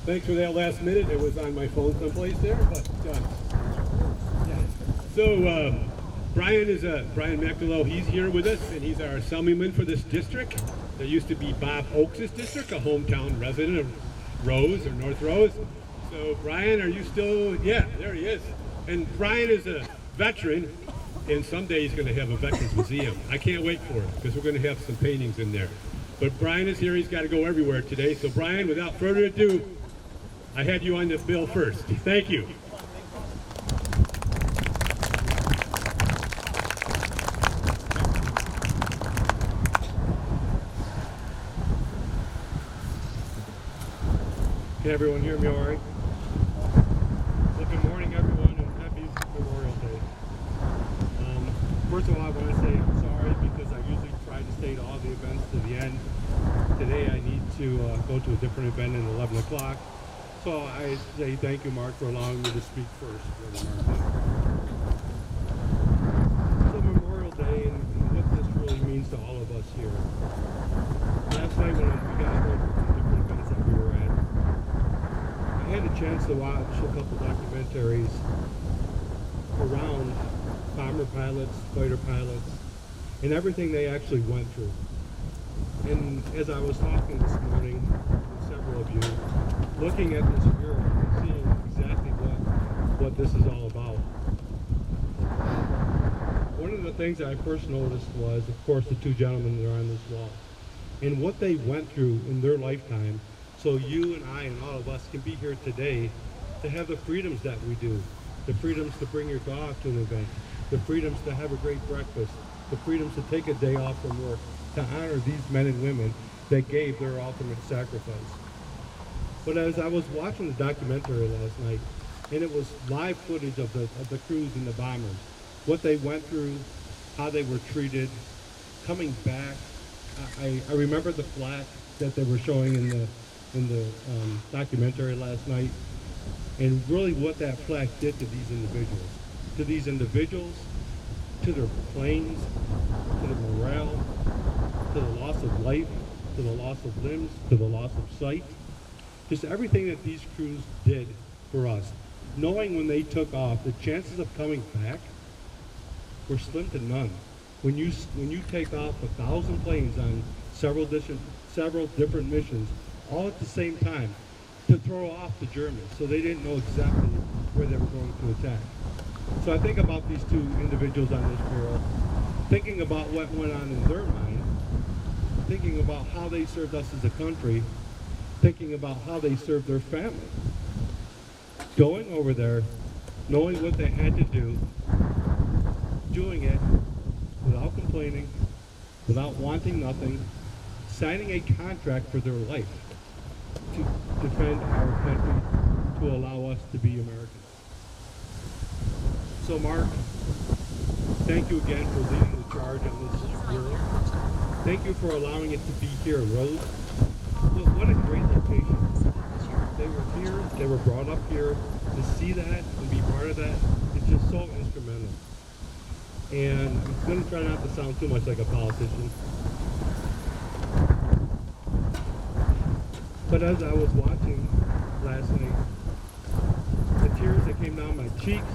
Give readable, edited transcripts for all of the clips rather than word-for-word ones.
Thanks for that last minute. It was on my phone someplace there, but so Brian McDelow. He's here with us, and he's our assemblyman for this district. There used to be Bob Oakes' district, a hometown resident of Rose or North Rose. So Brian, are you still? Yeah, there he is. And Brian is a veteran, and someday he's going to have a veterans museum. I can't wait for it because we're going to have some paintings in there. But Brian is here. He's got to go everywhere today. So Brian, without further ado, I had you on the bill first. Thank you. Can everyone hear me all right? Well, good morning, everyone, and happy Memorial Day. First of all, I want to say I'm sorry because I usually try to stay to all the events to the end. Today I need to go to a different event at 11 o'clock. So I say thank you, Mark, for allowing me to speak first. So Memorial Day and what this really means to all of us here. Last night when we got home from different events that we were at, I had a chance to watch a couple documentaries around bomber pilots, fighter pilots, and everything they actually went through. And as I was talking this morning with several of you, looking at this mural and seeing exactly what this is all about. One of the things that I first noticed was, of course, the two gentlemen that are on this wall and what they went through in their lifetime, so you and I and all of us can be here today to have the freedoms that we do, the freedoms to bring your dog to an event, the freedoms to have a great breakfast, the freedoms to take a day off from work, to honor these men and women that gave their ultimate sacrifice. But as I was watching the documentary last night, and it was live footage of the crews and the bombers, what they went through, how they were treated, coming back. I remember the plaque that they were showing in the documentary last night, and really what that plaque did to these individuals, to their planes, to the morale, to the loss of life, to the loss of limbs, to the loss of sight. Just everything that these crews did for us, knowing when they took off, the chances of coming back were slim to none. When you take off 1,000 planes on several different missions, all at the same time, to throw off the Germans, so they didn't know exactly where they were going to attack. So I think about these two individuals on this mural, thinking about what went on in their mind, thinking about how they served us as a country, thinking about how they served their family. Going over there, knowing what they had to do, doing it without complaining, without wanting nothing, signing a contract for their life to defend our country, to allow us to be Americans. So Mark, thank you again for leading the charge on this mural. Thank you for allowing it to be here, Rose. Look, what a great location. They were here, they were brought up here. To see that and be part of that is just so instrumental. And I'm going to try not to sound too much like a politician. But as I was watching last night, the tears that came down my cheeks,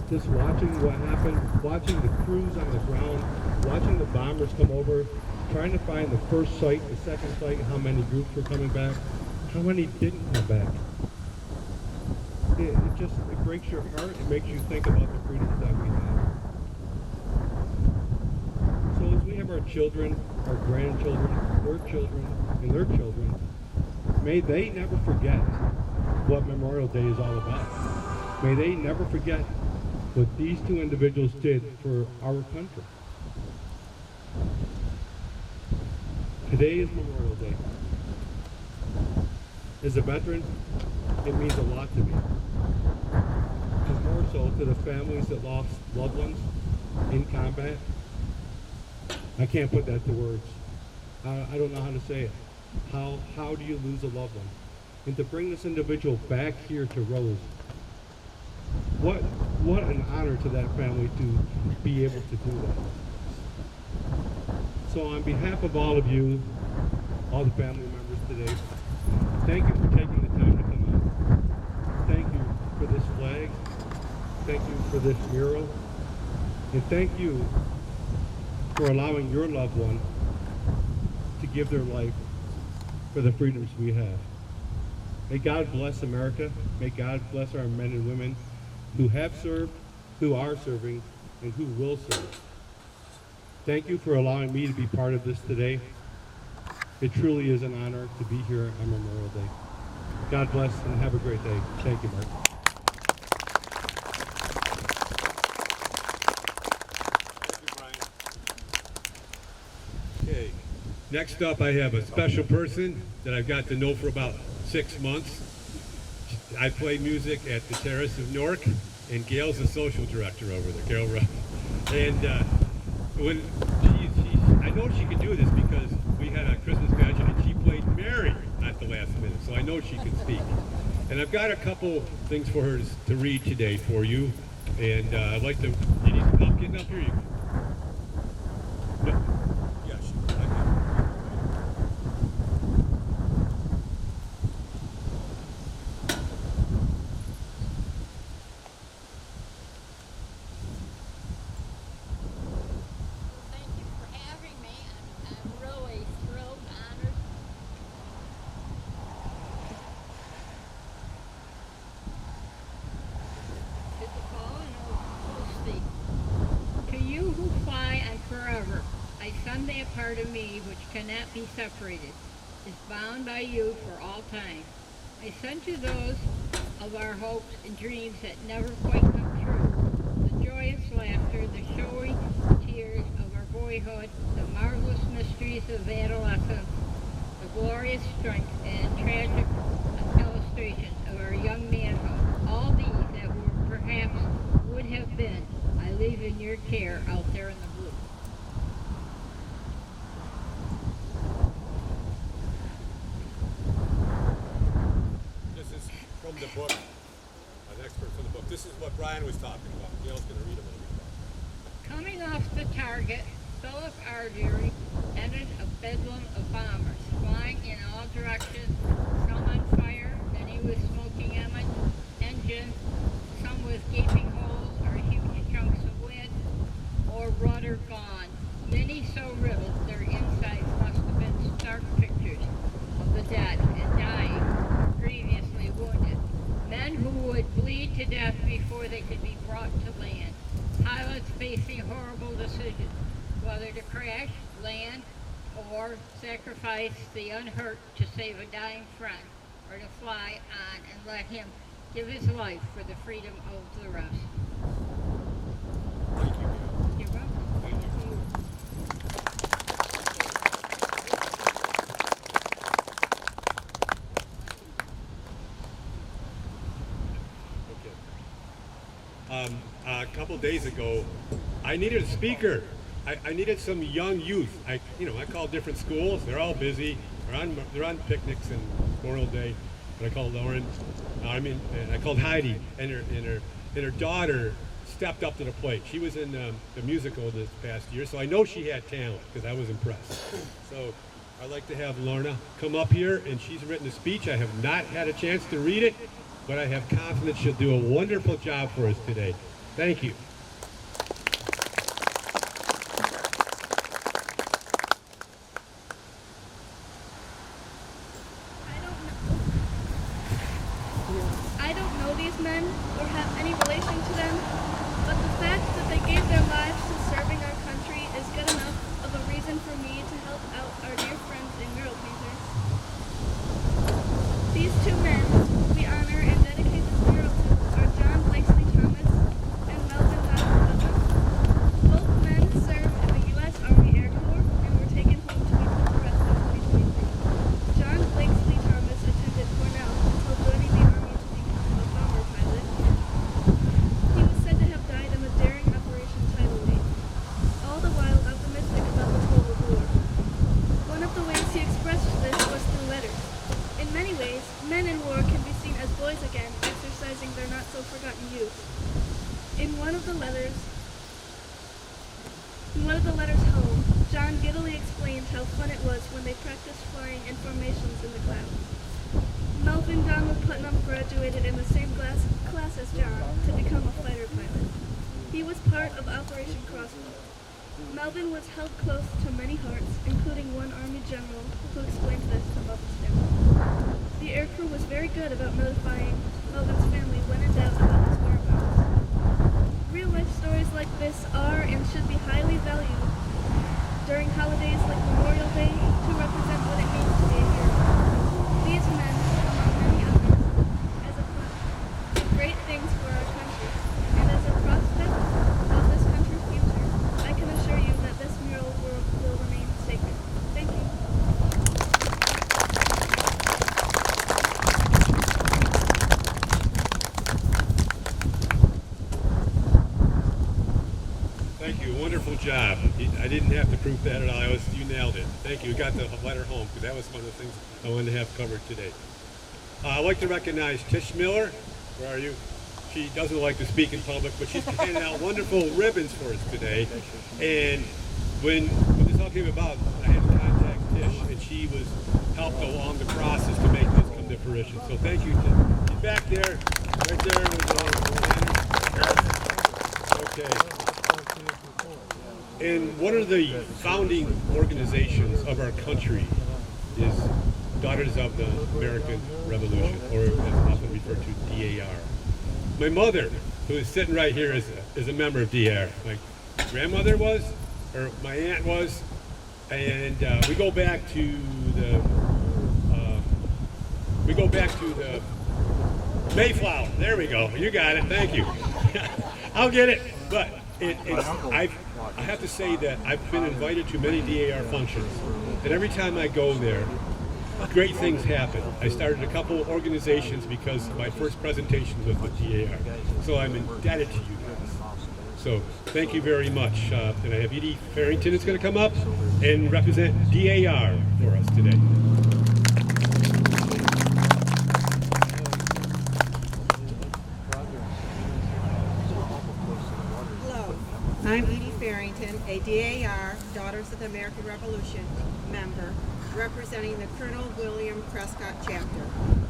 just watching what happened, watching the crews on the ground, watching the bombers come over, trying to find the first site, the second site, how many groups were coming back, how many didn't come back. It breaks your heart. It makes you think about the freedoms that we have. So as we have our children, our grandchildren, their children, and their children, may they never forget what Memorial Day is all about. May they never forget what these two individuals did for our country. Today is Memorial Day. As a veteran, it means a lot to me. And more so to the families that lost loved ones in combat. I can't put that to words. I don't know how to say it. How do you lose a loved one? And to bring this individual back here to Rose, what an honor to that family to be able to do that. So on behalf of all of you, all the family members today, thank you for taking the time to come out. Thank you for this flag. Thank you for this mural. And thank you for allowing your loved one to give their life for the freedoms we have. May God bless America. May God bless our men and women who have served, who are serving, and who will serve. Thank you for allowing me to be part of this today. It truly is an honor to be here on Memorial Day. God bless and have a great day. Thank you, Mark. Okay, next up I have a special person that I've got to know for about 6 months. I play music at the Terrace of Newark, and Gail's the social director over there, Gail Ruff. And when I know she can do this because we had a Christmas pageant and she played Mary at the last minute, so I know she can speak. And I've got a couple things for her to read today for you, and I'd like to, you need some help getting up here? No. Yeah, Someday a part of me which cannot be separated is bound by you for all time. I send to those of our hopes and dreams that never quite come true, the joyous laughter, the showy tears of our boyhood, the marvelous mysteries of adolescence, the glorious strength and tragic illustrations of our young manhood. All these that were perhaps would have been, I leave in your care out there in the blue. From the book, an expert from the book. This is what Brian was talking about. Gail's going to read a little bit. Coming off the target, Philip Ardery entered a bedlam of bombers, flying in all directions, some on fire, many with smoking engines, some with gaping holes or huge chunks of lead or rudder gone. Many so riddled their insides must have been stark pictures of the dead and dying, grievously wounded. Men who would bleed to death before they could be brought to land. Pilots facing horrible decisions, whether to crash, land, or sacrifice the unhurt to save a dying friend, or to fly on and let him give his life for the freedom of the rest. Thank you, Gail. You're welcome. Thank you. A couple days ago, I needed a speaker. I needed some young youth. I called different schools. They're all busy. They're on picnics and Memorial Day. But I called Lauren. I called Heidi and her daughter stepped up to the plate. She was in the musical this past year, so I know she had talent because I was impressed. So I'd like to have Lorna come up here, and she's written a speech. I have not had a chance to read it, but I have confidence she'll do a wonderful job for us today. Thank you. I don't know these men or have any relation to them, but the fact that they gave their lives to serving our country is good enough of a reason for me to help out our dear friends in mural painters. These two men we honor and dedicate this mural to are John Blakesley Thomas and Melvin Donald Putnam. Both men served in the U.S. Army Air Corps and were taken home to be put to rest in 2023. John Blakesley Thomas attended Cornell until joining the Army to become a bomber pilot. He was said to have died in the daring Operation Tidal Wave, all the while optimistic about the Cold War. One of the ways he expressed this was through letters. In many ways, men in war can be seen as boys again, exercising their not-so-forgotten youth. In one of the letters home, John giddily explained how fun it was when they practiced flying in formations in the clouds. Melvin Donald Putnam graduated in the same class as John to become a fighter pilot. He was part of Operation Crossbow. Melvin was held close to many hearts, including one Army general who explained this to Melvin's family. The air crew was very good about notifying Melvin's family when in doubt about his whereabouts. Real-life stories like this are and should be highly valued during holidays like Memorial Day to represent what it means to be a hero. These men, among many others, as a did great things for our country, and as a prospect of this country's future, I can assure you that this mural will remain sacred. Thank you. Thank you. Wonderful job. I didn't have to prove that at all. You nailed it. Thank you. You got the letter home because that was one of the things I wanted to have covered today. I'd like to recognize Tish Miller. Where are you? She doesn't like to speak in public, but she's handing out wonderful ribbons for us today. And when this all came about, I had to contact Tish, and she was helped along the process to make this come to fruition. So thank you, Tish. She's back there, right there with the okay. And one of the founding organizations of our country is Daughters of the American Revolution, or as often referred to, DAR. My mother, who is sitting right here, is a member of DAR. My grandmother was, or my aunt was, and we go back to the Mayflower. There we go. You got it. Thank you. I'll get it. But I have to say that I've been invited to many DAR functions, and every time I go there, great things happen. I started a couple of organizations because my first presentation was with DAR, so I'm indebted to you guys. So thank you very much. And I have Edie Farrington is going to come up and represent DAR for us today. Hello, I'm Edie Farrington, a DAR, Daughters of the American Revolution member, representing the Colonel William Prescott chapter.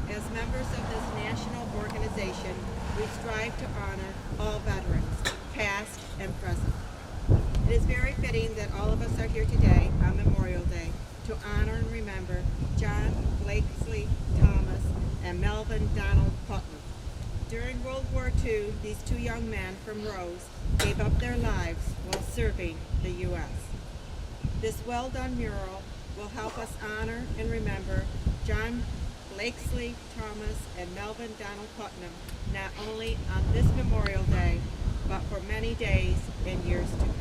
As members of this national organization, we strive to honor all veterans, past and present. It is very fitting that all of us are here today on Memorial Day to honor and remember John Blakesley Thomas and Melvin Donald Putnam. During World War II, these two young men from Rose gave up their lives while serving the U.S. This well-done mural will help us honor and remember John Blakesley Thomas and Melvin Donald Putnam, not only on this Memorial Day, but for many days and years to come.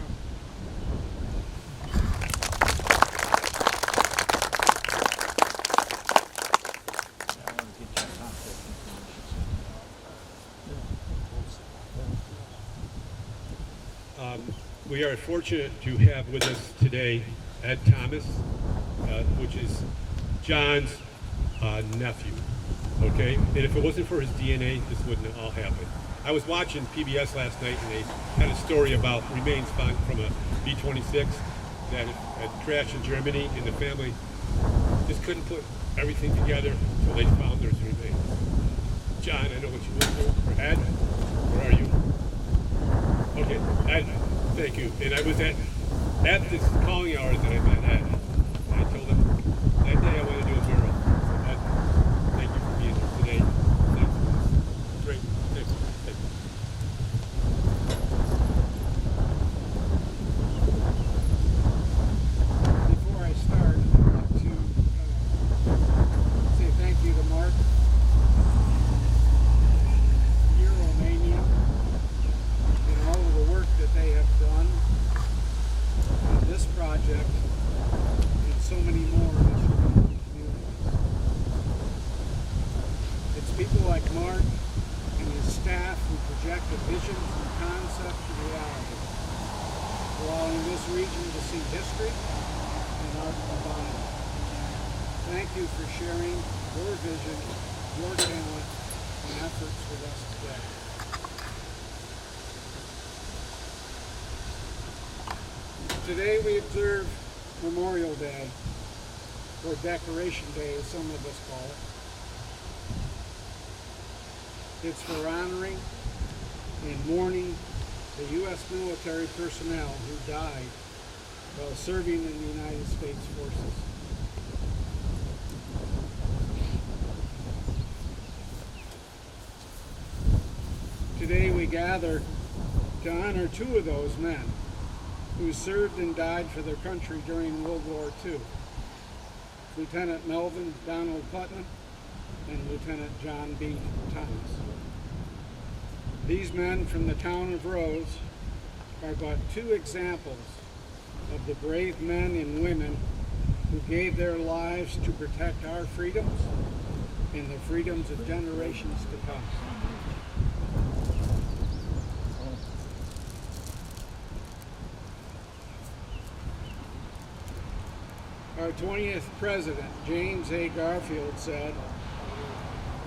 We are fortunate to have with us today Ed Thomas, which is John's nephew. Okay, and if it wasn't for his DNA, this wouldn't all happen. I was watching PBS last night, and they had a story about remains found from a B-26 that had crashed in Germany, and the family just couldn't put everything together, so they found their remains. John, I know what you went through. Ed, where are you? Okay, Ed, thank you. And I was at this calling hours that I met Ed, and I told him that day I want to do a mural. So Ed, thank you for being here today. Thanks. Great. Thanks. Thank you. Before I start, I'd like to say thank you to Mark, Mural Mania, and all of the work that they have done on this project and so many more in the surrounding communities. It's people like Mark and his staff who project a vision from concept to reality, allowing this region to see history and art combined. Thank you for sharing your vision, your talent, and efforts with us today. Today we observe Memorial Day, or Decoration Day as some of us call it. It's for honoring and mourning the U.S. military personnel who died while serving in the United States forces. Today we gather to honor two of those men who served and died for their country during World War II. Lieutenant Melvin Donald Putnam and Lieutenant John B. Thomas. These men from the town of Rose are but two examples of the brave men and women who gave their lives to protect our freedoms and the freedoms of generations to come. Our 20th president, James A. Garfield, said,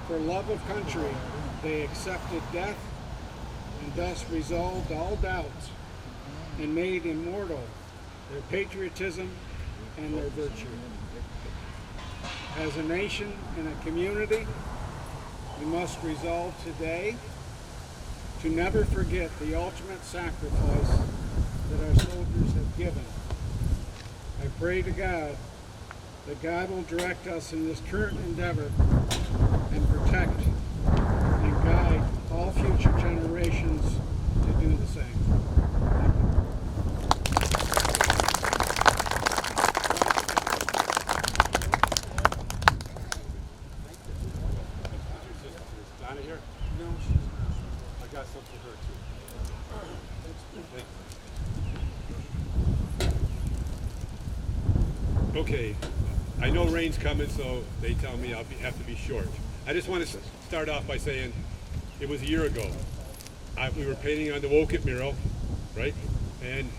"For love of country, they accepted death and thus resolved all doubts and made immortal their patriotism and their virtue." As a nation and a community, we must resolve today to never forget the ultimate sacrifice that our soldiers have given. I pray to God that God will direct us in this current endeavor and protect and guide all future generations to do the same. Thank you. Donna here? No, she's not. I got some for her too. Thank you. Okay, I know rain's coming, so they tell me have to be short. I just want to start off by saying it was a year ago. We were painting on the Woket mural, right? And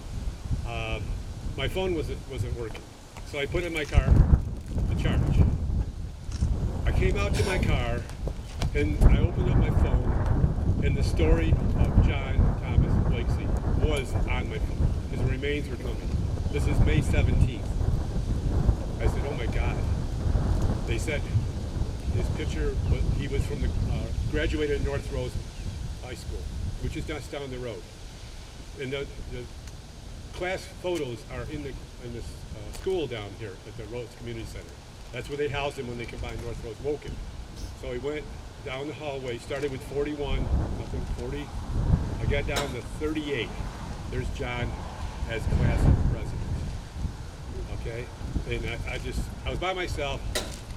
my phone wasn't working, so I put it in my car to charge. I came out to my car, and I opened up my phone, and the story of John Thomas Blakeslee was on my phone. His remains were coming. This is May 17th. I said, oh my God. They said his picture, he was from the, graduated at North Rose High School, which is just down the road. And the class photos are in this school down here at the Rose Community Center. That's where they housed him when they combined North Rose Woken. So he went down the hallway, started with 41, nothing 40. I got down to 38. There's John as class president. Okay? And I was by myself,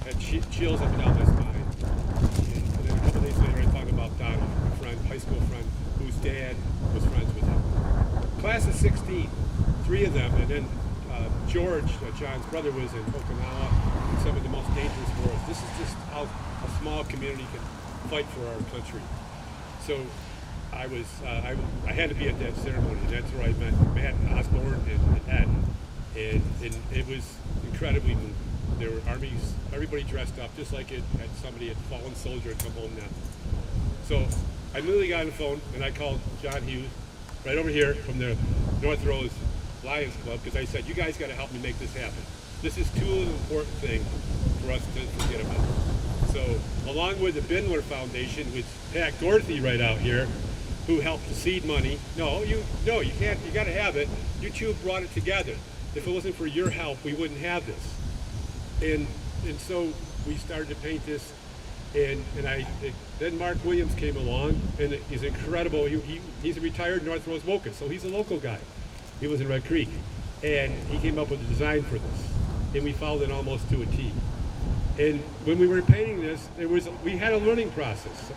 had chills up and down my spine. And then a couple days later, I found about Donald, a friend, high school friend, whose dad was friends with him. Class of 16, 3 of them, and then George, John's brother, was in Okinawa, in some of the most dangerous wars. This is just how a small community can fight for our country. So I had to be at that ceremony, and that's where I met Matt Osborne and Ed. And it was incredibly moving. There were armies, everybody dressed up just like somebody had fallen soldier had come home now. So I immediately got on the phone and I called John Hughes, right over here from the North Rose Lions Club, because I said, you guys got to help me make this happen. This is too important thing for us to forget about. So, along with the Bindler Foundation, with Pat Dorothy right out here, who helped the seed money. No, you can't. You got to have it. You two brought it together. If it wasn't for your help, we wouldn't have this. And so we started to paint this, and then Mark Williams came along, and he's incredible. He's a retired North Rose Mocha, so he's a local guy. He was in Red Creek, and he came up with a design for this, and we followed it almost to a T. And when we were painting this, we had a learning process.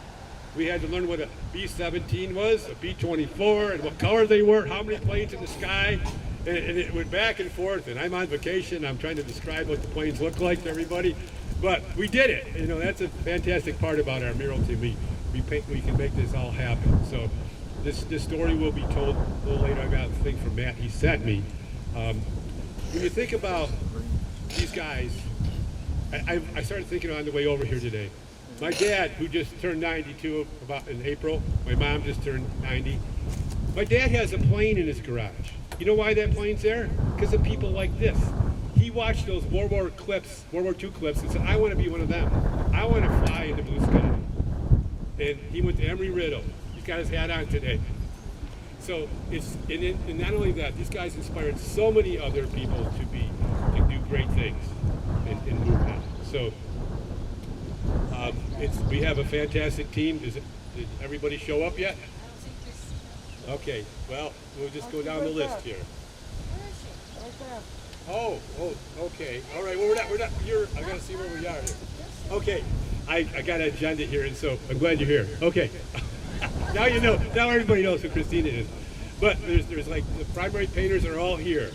We had to learn what a B-17 was, a B-24, and what color they were, how many planes in the sky, and it went back and forth. And I'm on vacation. I'm trying to describe what the planes look like to everybody, but we did it. You know, that's a fantastic part about our mural team. We can make this all happen. So this story will be told a little later. I got a thing from Matt he sent me. When you think about these guys, I started thinking on the way over here today. My dad, who just turned 92 about in April, my mom just turned 90. My dad has a plane in his garage. You know why that plane's there? Because of people like this. He watched those World War II clips, and said, I want to be one of them. I want to fly in the blue sky. And he went to Embry-Riddle. He's got his hat on today. So and not only that, these guys inspired so many other people to do great things and move on. So we have a fantastic team. Did everybody show up yet? Okay, well, we'll just go down the list here. Oh, okay. All right, well, we're not, I gotta see where we are here. Okay, I got an agenda here, and so I'm glad you're here. Okay. Now you know, now everybody knows who Christina is. But there's like, the primary painters are all here.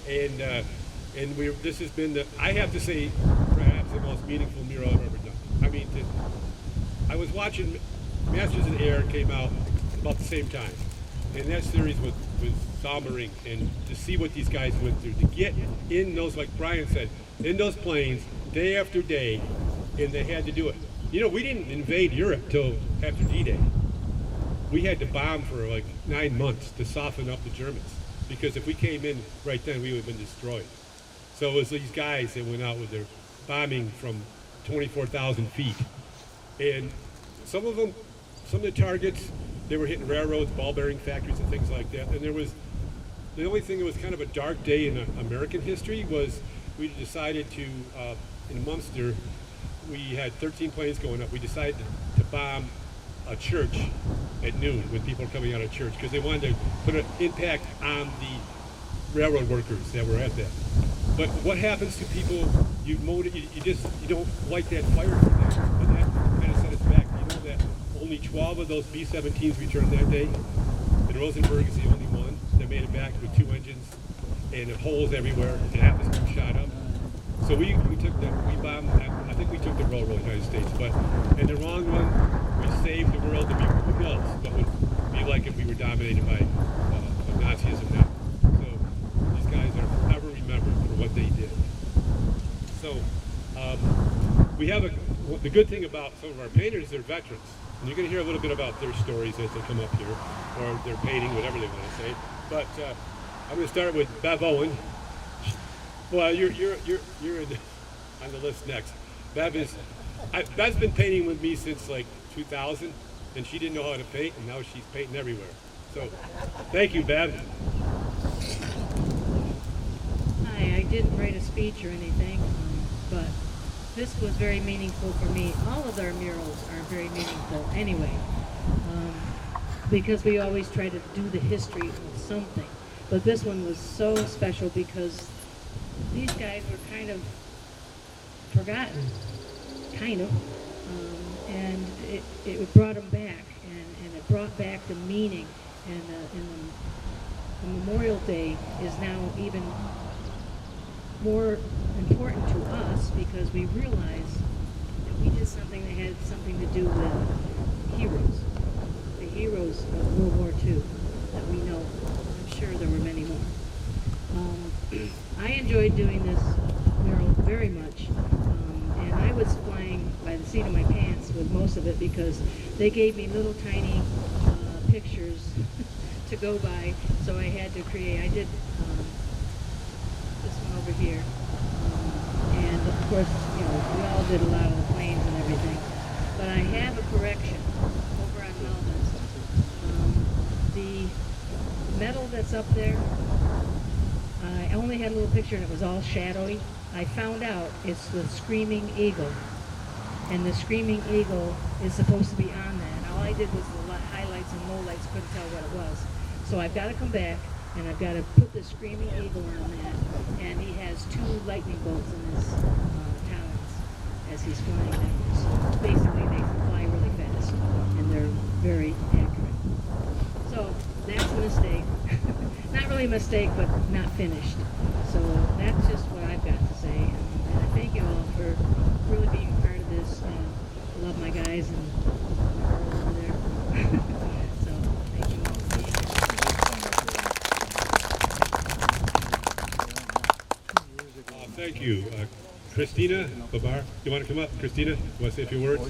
And this has been I have to say, perhaps the most meaningful mural I've ever done. I mean, I was watching Masters in the Air came out about the same time. And that series was sombering, and to see what these guys went through, to get in those, like Brian said, in those planes day after day, and they had to do it. You know, we didn't invade Europe till after D-Day. We had to bomb for like 9 months to soften up the Germans, because if we came in right then, we would have been destroyed. So it was these guys that went out with their bombing from 24,000 feet. And some of the targets, they were hitting railroads, ball bearing factories and things like that. And the only thing that was kind of a dark day in American history was we decided to, in Munster, we had 13 planes going up. We decided to bomb a church at noon when people were coming out of church, because they wanted to put an impact on the railroad workers that were at that. But what happens to people, you don't light that fire for them, and that kind of set us back. You know that only 12 of those B-17s returned that day, and Rosenberg is the only one that made it back with 2 engines and holes everywhere, and atmosphere shot up. So we bombed, I think we took the railroad United States, but in the wrong one, we saved the world. Who knows what would be like if we were dominated by Nazism now. So these guys are forever remembered for what they did. So we have the good thing about some of our painters, they're veterans. And you're going to hear a little bit about their stories as they come up here, or their painting, whatever they want to say. But I'm going to start with Bev Owen. Well, you're on the list next. Bev's been painting with me since like 2000, and she didn't know how to paint, and now she's painting everywhere. So, thank you, Bev. Hi, I didn't write a speech or anything, but this was very meaningful for me. All of our murals are very meaningful anyway, because we always try to do the history of something. But this one was so special because these guys were kind of forgotten, and it brought them back, and it brought back the meaning, and the Memorial Day is now even more important to us because we realize that we did something that had something to do with the heroes of World War II that we know. I'm sure there were many more. I enjoyed doing this mural very much, and I was flying by the seat of my pants with most of it because they gave me little tiny pictures to go by, so I had to create. I did this one over here, and of course, you know, we all did a lot of the planes and everything. But I have a correction over on Melvin's. The metal that's up there, I only had a little picture and it was all shadowy. I found out it's the Screaming Eagle, and the Screaming Eagle is supposed to be on that. And all I did was the highlights and lowlights, couldn't tell what it was. So I've got to come back and I've got to put the Screaming Eagle on that. And he has 2 lightning bolts in his talons as he's flying them. So basically they fly really fast and they're very accurate. So that's a mistake. Not really a mistake, but not finished. So that's just what I've got to say. And I thank you all for really being part of this. And I love my guys and over there. So thank you all. Thank you. Christina Babar, you want to come up? Christina, you want to say a few words?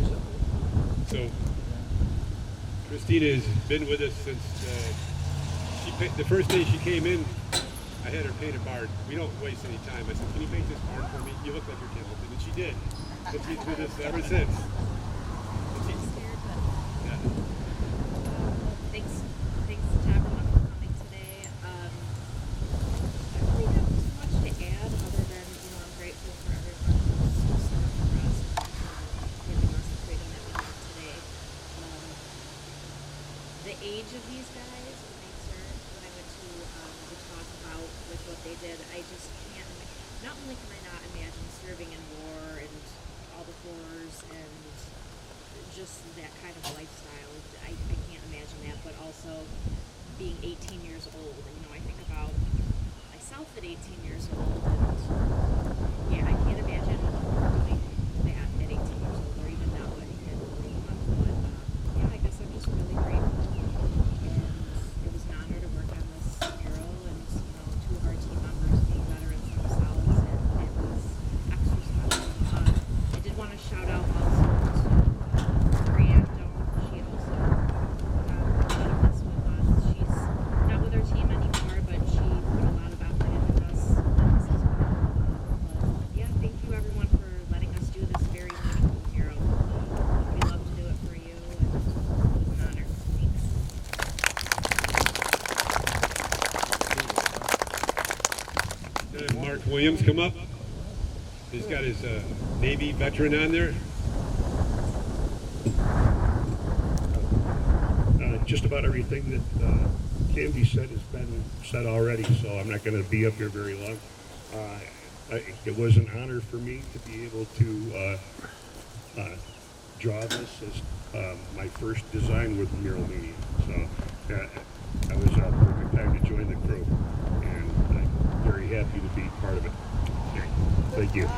So, Christina has been with us since the first day she came in. I had her paint a barn. We don't waste any time. I said, can you paint this barn for me? You look like you're talented. And she did. And she's with us ever since. Yeah. Thanks to everyone for coming today. I really don't have too much to add other than, I'm grateful for everyone who's stood up for us and giving us the freedom that we have today. The age of these guys makes her, when I went to talk about with what they did, I just can't, not only can I not imagine serving in war and all the horrors and just that kind of lifestyle, I can't imagine that, but also being 18 years old, and I think about myself at 18 years old, and yeah, I can't imagine doing that at 18 years old, or even now at 21, but yeah, I guess I'm just really grateful, and it was an honor to work on this mural, and 2 of our team members being veterans themselves, and it was extra special. I did want to shout out also to Brianne. She also did this with us. She's not with our team anymore, but she put a lot of effort into this as well. But yeah, thank you everyone for letting us do this very meaningful mural. We love to do it for you, and it was an honor. Thanks. Mark Williams come up. He's got his Navy veteran on there. Just about everything that can be said has been said already, so I'm not going to be up here very long. It was an honor for me to be able to draw this as my first design with Mural Mania. So that was a perfect time to join the crew, and I'm very happy to be part of it. Thank you.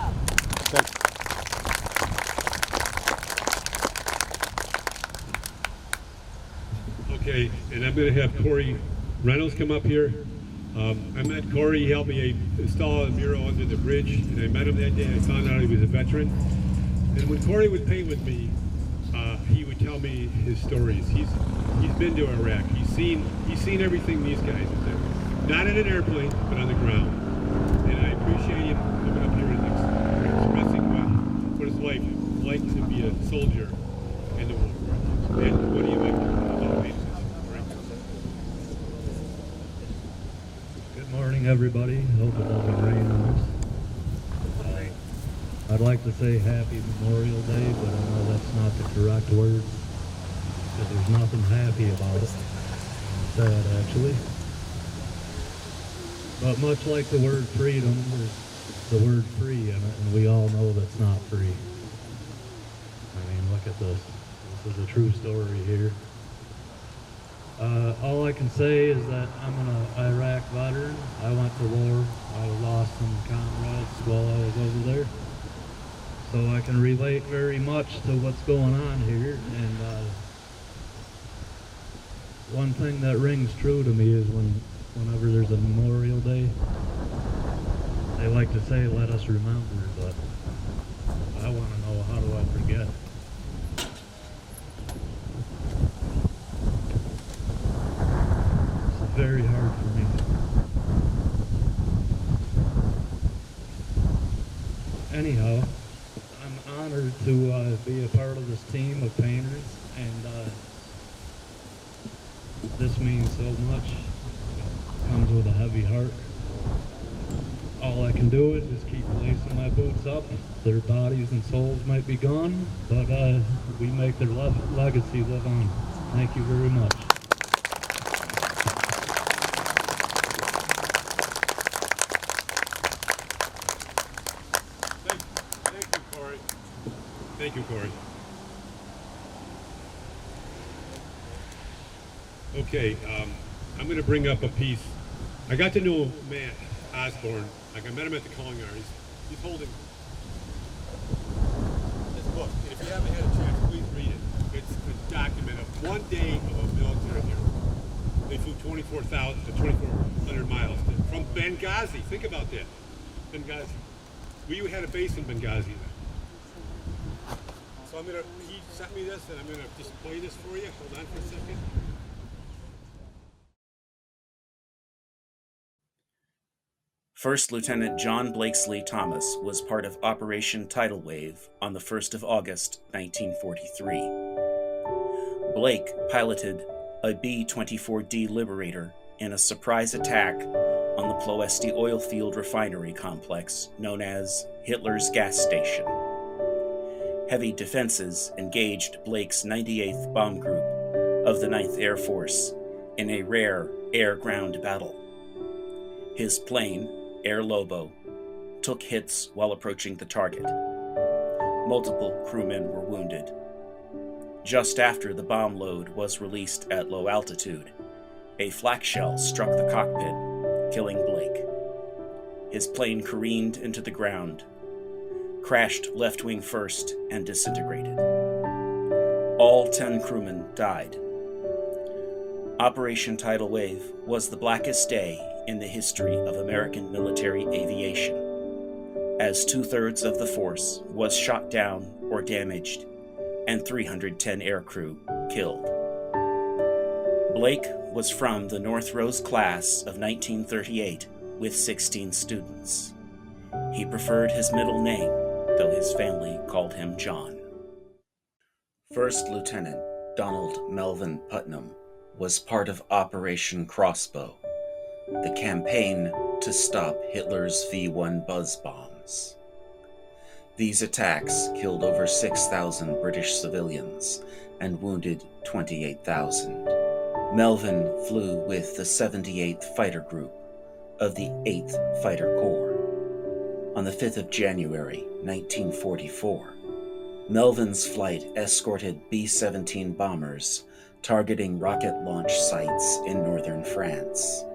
Okay, and I'm going to have Corey Reynolds come up here. I met Corey. He helped me install a mural under the bridge, and I met him that day. I found out he was a veteran. And when Corey would paint with me, he would tell me his stories. He's been to Iraq. He's seen everything these guys have done. Not in an airplane, but on the ground. And I appreciate him coming up here and expressing what it's like to be a soldier in the war. And what do you like to do on a basis? Good morning, everybody. Hope it doesn't rain on us. I'd like to say Happy Memorial Day, but I know that's not the correct word, because there's nothing happy about it. Sad, actually. But much like the word freedom, there's the word free in it, and we all know that's not free. I mean, look at this. This is a true story here. All I can say is that I'm an Iraq veteran. I went to war. I lost some comrades while I was over there. So I can relate very much to what's going on here. And one thing that rings true to me is whenever there's a Memorial Day, they like to say, let us remember, but I want to know, how do I forget? very hard for me. Anyhow, I'm honored to be a part of this team of painters, and this means so much. It comes with a heavy heart. All I can do is just keep lacing my boots up. Their bodies and souls might be gone, but we make their legacy live on. Thank you very much. Thank you, Corey. Thank you, Corey. Okay, I'm going to bring up a piece. I got to know Matt Osborne. Like, I met him at the Calling Hour. He's holding this book. And if you haven't had a chance, please read it. It's a document of one day of a military hero. They flew 2,400 miles from Benghazi. Think about that. Benghazi. We had a base in Benghazi then. So he sent me this, and I'm gonna just play this for you. Hold on for a second. First Lieutenant John Blakesley Thomas was part of Operation Tidal Wave on the 1st of August, 1943. Blake piloted a B-24D Liberator in a surprise attack on the Ploesti oil field refinery complex known as Hitler's Gas Station. Heavy defenses engaged Blake's 98th Bomb Group of the 9th Air Force in a rare air-ground battle. His plane, Air Lobo, took hits while approaching the target. Multiple crewmen were wounded. Just after the bomb load was released at low altitude, a flak shell struck the cockpit, killing Blake. His plane careened into the ground, crashed left wing first, and disintegrated. All 10 crewmen died. Operation Tidal Wave was the blackest day in the history of American military aviation, as 2/3 of the force was shot down or damaged, and 310 aircrew killed. Blake was from the North Rose class of 1938 with 16 students. He preferred his middle name, though his family called him John. First Lieutenant Donald Melvin Putnam was part of Operation Crossbow, the campaign to stop Hitler's V-1 buzz bombs. These attacks killed over 6,000 British civilians and wounded 28,000. Melvin flew with the 78th Fighter Group of the 8th Fighter Corps. On the 5th of January, 1944, Melvin's flight escorted B-17 bombers targeting rocket launch sites in northern France.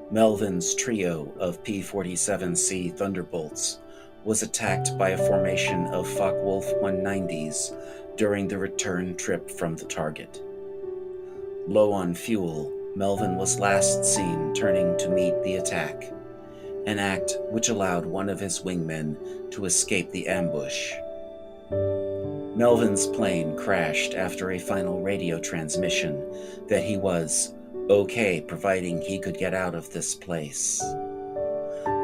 Melvin's trio of P-47C Thunderbolts was attacked by a formation of Focke-Wulf 190s during the return trip from the target. Low on fuel, Melvin was last seen turning to meet the attack, an act which allowed one of his wingmen to escape the ambush. Melvin's plane crashed after a final radio transmission that he was okay providing he could get out of this place.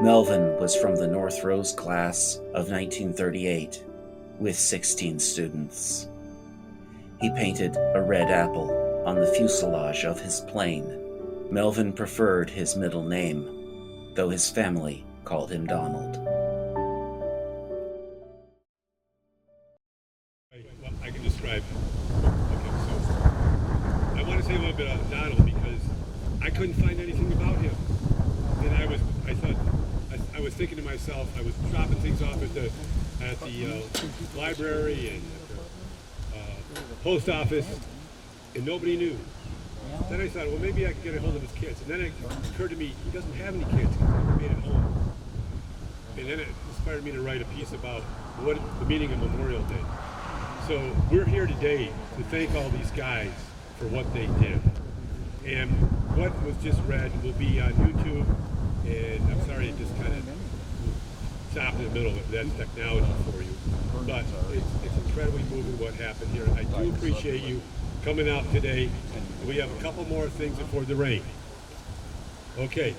Melvin was from the North Rose class of 1938 with 16 students. He painted a red apple on the fuselage of his plane. Melvin preferred his middle name, though his family called him Donald. Well, I can describe. Okay, so I want to say a little bit about Donald because I couldn't find anything about him. And I was thinking to myself, I was dropping things off at the library and at the post office, and nobody knew. Then I thought, well, maybe I could get a hold of his kids. And then it occurred to me, he doesn't have any kids. He's made it home. And then it inspired me to write a piece about what the meaning of Memorial Day. So we're here today to thank all these guys for what they did. And what was just read will be on YouTube. And I'm sorry, it just kind of stopped in the middle of it. That's technology for you. But it's incredibly moving what happened here. I do appreciate you coming out today. We have a couple more things before the rain. Okay.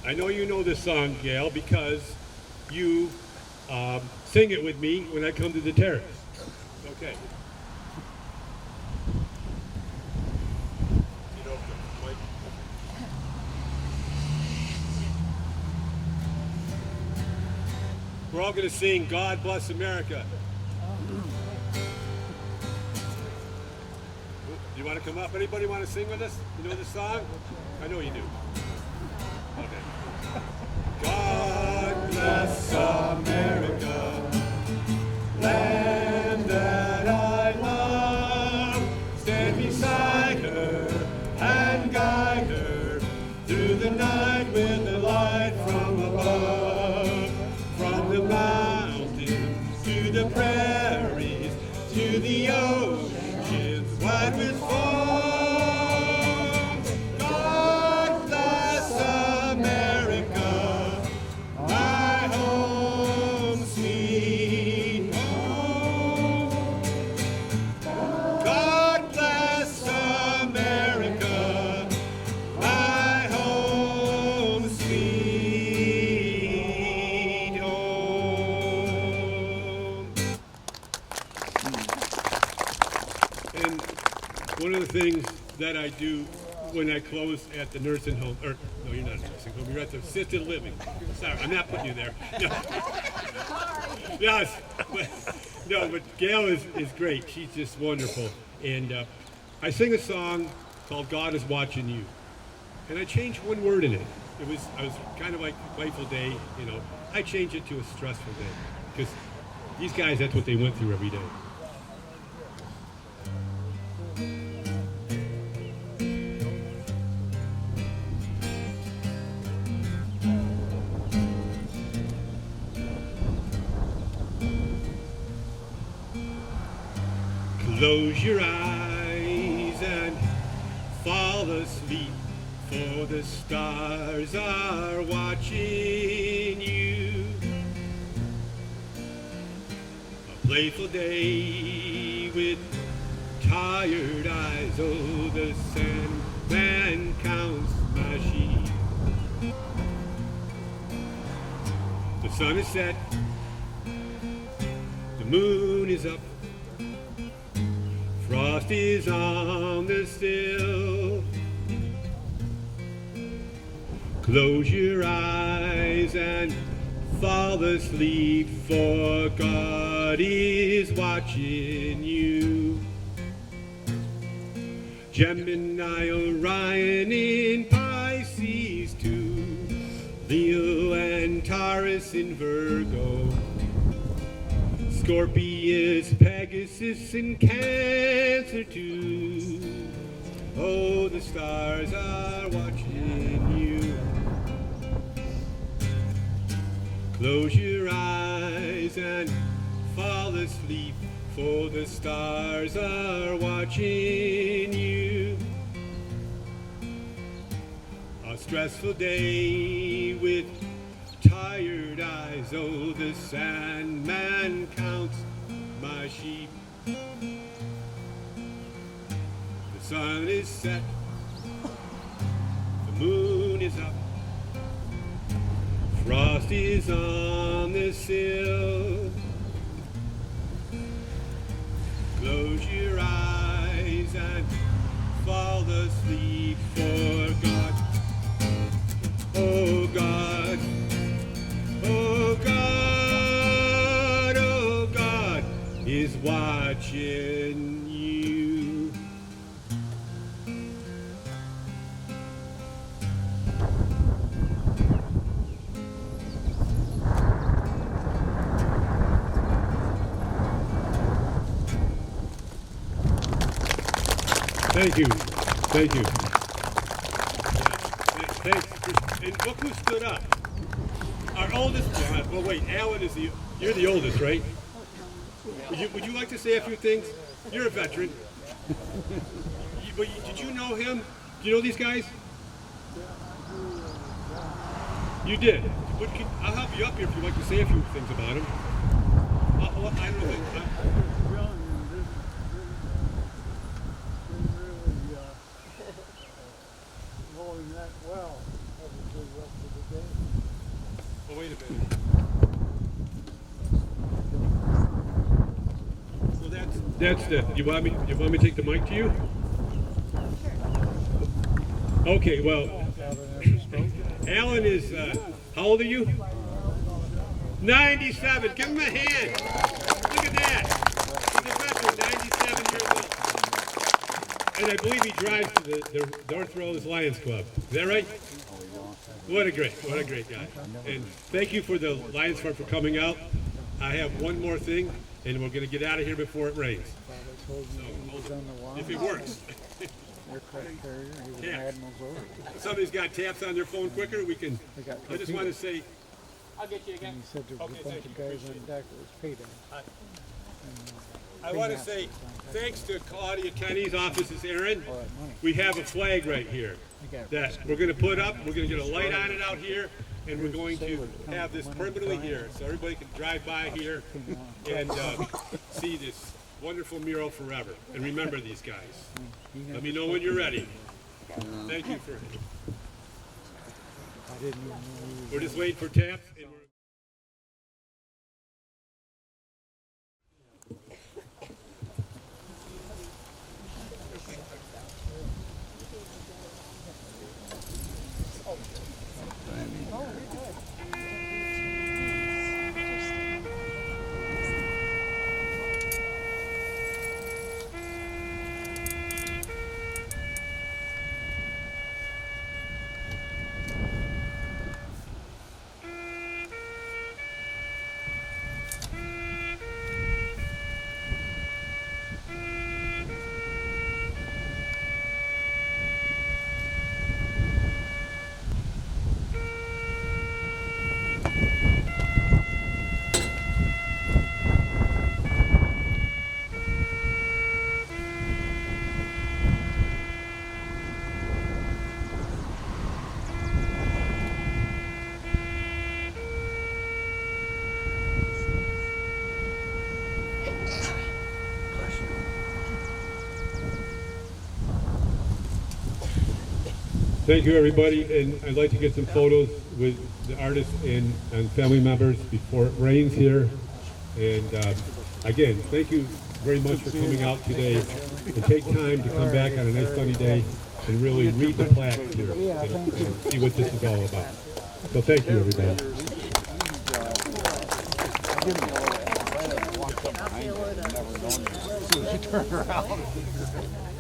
I know you know this song, Gail, because you sing it with me when I come to the terrace. Okay. We're all going to sing God Bless America. You want to come up? Anybody want to sing with us? You know the song? I know you do. Okay. God bless America, land that I love. Stand beside her and guide her through the night with the light from above. From the mountains to the prairies to the oceans wide with foam. God bless America, my home sweet home. God bless America, my home sweet home. And one of the things that I do when I close at the nursing home, or no, you're not at the nursing home, you're at the assisted living. Sorry, I'm not putting you there. No. Yes, but Gail is great. She's just wonderful. And I sing a song called God is Watching You. And I changed one word in it. I was kind of like a playful day, you know. I changed it to a stressful day. Because these guys, that's what they went through every day. Close your eyes and fall asleep, for the stars are watching you. A playful day with tired eyes, oh, the sandman counts my sheep. The sun is set, the moon is up, frost is on the sill. Close your eyes and fall asleep, for God is watching you. Gemini, Orion in Pisces too, Leo and Taurus in Virgo, Scorpius, Pegasus, and Cancer too. Oh, the stars are watching you. Close your eyes and fall asleep, for the stars are watching you. A stressful day with tired eyes, oh, the sandman counts my sheep. The sun is set, the moon is up, frost is on the sill. Close your eyes and fall asleep, for God, oh God, oh God, oh God is watching you. Thank you. Thank you. Thanks. And look who stood up. Our oldest, well wait, Alan is you're the oldest, right? Would you like to say a few things? You're a veteran. Did you know him? Do you know these guys? You did. I'll help you up here if you'd like to say a few things about him. I don't know. Knowing that well. Oh, wait a minute. So that's the. You want me to take the mic to you? Okay. Well, Alan is. How old are you? 97. Give him a hand. Look at that. He's a veteran, 97 years old. And I believe he drives to the North Rose Lions Club. Is that right? What a great guy. And thank you for the Lions Club for coming out. I have one more thing, and we're going to get out of here before it rains. So, if it works. Yeah. Somebody's got taps on their phone quicker. We can. I just want to say. I'll get you again. And he said there was a bunch of guys on deck that was paid on. I want to say thanks to Claudia Kenny's office's Aaron. We have a flag right here that we're going to put up. We're going to get a light on it out here, and we're going to have this permanently here, so everybody can drive by here and see this wonderful mural forever. And remember these guys. Let me know when you're ready. Thank you for. We're just waiting for taps. And thank you, everybody, and I'd like to get some photos with the artists and family members before it rains here. And again, thank you very much for coming out today and take time to come back on a nice sunny day and really read the plaques here and see what this is all about. So thank you, everybody. Turn around.